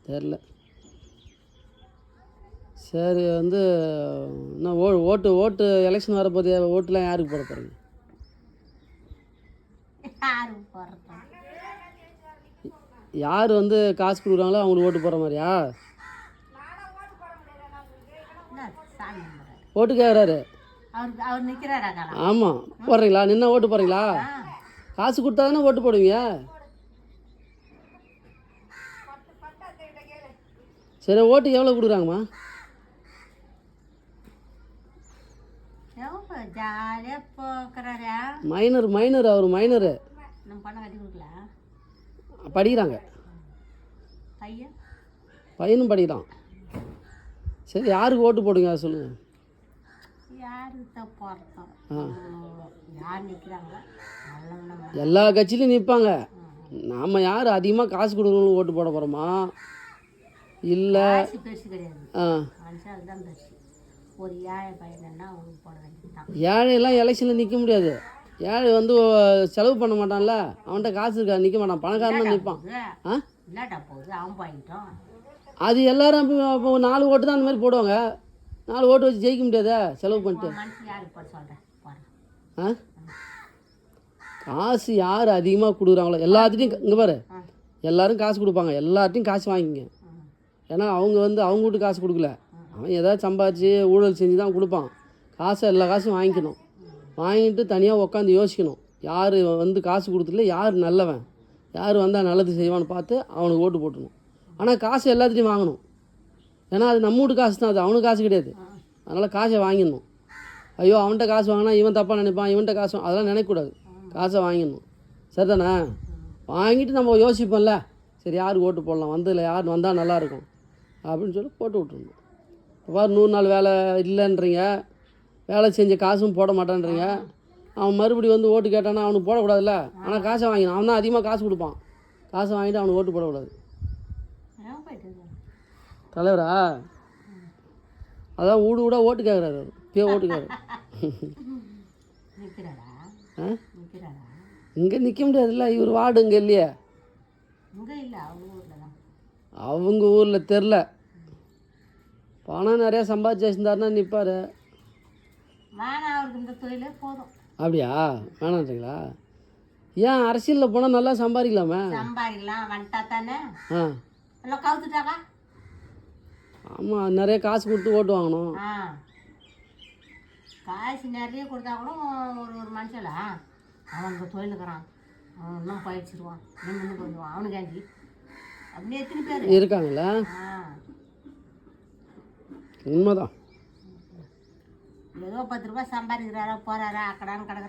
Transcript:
தெரில. சரி வந்து என்ன ஓட்டு ஓட்டு எலெக்ஷன் வரப்போதே, ஓட்டுலாம் யாருக்கு போட போகிறீங்க? யார் வந்து காசு கொடுக்குறாங்களோ அவங்களுக்கு ஓட்டு போடுற மாதிரியா? ஓட்டு கேட்குறாரு. ஆமாம், போடுறீங்களா? நின்னா ஓட்டு போடுறீங்களா? காசு கொடுத்தா தானே ஓட்டு போடுவீங்க. சரி, ஓட்டுக்கு எவ்வளோ கொடுக்குறாங்கம்மா? மைனர் அவர் மைனரு படிக்கிறாங்க. பையனும் படிக்கிறான். சரி, யாருக்கு ஓட்டு போடுங்க அதை சொல்லுங்கள். எல்லா கட்சியிலையும் நிற்பாங்க. நாம் யார் அதிகமாக காசு கொடுக்கணும்னு ஓட்டு போட போகிறோமா இல்லை? ஏழையெல்லாம் எலெக்ஷனில் நிற்க முடியாது. ஏழை வந்து செலவு பண்ண மாட்டான்ல, அவன்கிட்ட காசு இருக்கா, நிற்க மாட்டான். பணக்காரன் நிற்பான். அது எல்லாரும் இப்போ 4 ஓட்டு தான் அந்த மாதிரி போடுவாங்க. 4 ஓட்டு வச்சு ஜெயிக்க முடியாதா செலவு பண்ணிட்டு? காசு யார் அதிகமாக கொடுக்குறாங்களோ எல்லாத்துட்டையும் இங்கே பாரு, எல்லோரும் காசு கொடுப்பாங்க. எல்லார்ட்டையும் காசு வாங்கிங்க. ஏன்னா அவங்க வந்து அவங்க வீட்டு காசு கொடுக்கல, அவன் ஏதாவது சம்பாதிச்சு ஊழல் செஞ்சு தான் கொடுப்பான். காசை எல்லா காசும் வாங்கிக்கணும். வாங்கிட்டு தனியாக உட்காந்து யோசிக்கணும், யார் வந்து காசு கொடுத்துல யார் நல்லவன், யார் வந்தால் நல்லது செய்வான்னு பார்த்து அவனுக்கு ஓட்டு போட்டணும். ஆனால் காசு எல்லாத்துட்டையும் வாங்கணும். ஏன்னா அது நம்ம வீட்டு காசு தான், அது அவனுக்கு காசு கிடையாது. அதனால் காசை வாங்கிடணும். ஐயோ அவன்கிட்ட காசு வாங்கினா இவன் தப்பாக நினைப்பான், இவன்கிட்ட காசு அதெல்லாம் நினைக்கக்கூடாது. காசை வாங்கிடணும். சரிதானே? வாங்கிட்டு நம்ம யோசிப்போம்ல, சரி யாருக்கு ஓட்டு போடலாம், வந்ததில் யார் வந்தால் நல்லாயிருக்கும் அப்படின்னு சொல்லி போட்டு விட்டுருணும். இப்போ 100 நாள் வேலை இல்லைன்றீங்க, வேலை செஞ்ச காசும் போட மாட்டேன்றீங்க. அவன் மறுபடியும் வந்து ஓட்டு கேட்டானா அவனுக்கு போடக்கூடாதுல்ல. ஆனால் காசை வாங்கினான், அவன் தான் அதிகமாக காசு கொடுப்பான். காசை வாங்கிட்டு அவனுக்கு ஓட்டு போடக்கூடாது. தலைவரா அதான் வீடு கூட ஓட்டு கேட்குறாரு. இப்போயே ஓட்டு கேட்குறாரு. இங்கே நிற்க முடியாதுல்ல, இவர் வார்டு இங்கே இல்லையே. அவங்க ஊரில் தெரில, பணம் நிறையா சம்பாதிச்சு வச்சுருந்தாருன்னா நிற்பார். அப்படியா? வேணான்றீங்களா? ஏன் அரசியலில் போனால் நல்லா சம்பாதிக்கலாமே? ஆமாம், நிறைய காசு கொடுத்து ஓட்டு வாங்கணும். காசு நிறைய கொடுத்தா கூட ஒரு மனுஷல அவன் தொழிலுக்கிறான், அவன் இன்னும் பயிற்சிடுவான், இன்னும் பண்ணுவான், அவனுக்காண்டி அப்படியே எத்தனை பேர் இருக்காங்கள. உண்மைதான். ஏதோ 10 ரூபாய் சம்பாதிக்கிறாரா போகிறாரா அக்கடான்னு கிடக்குற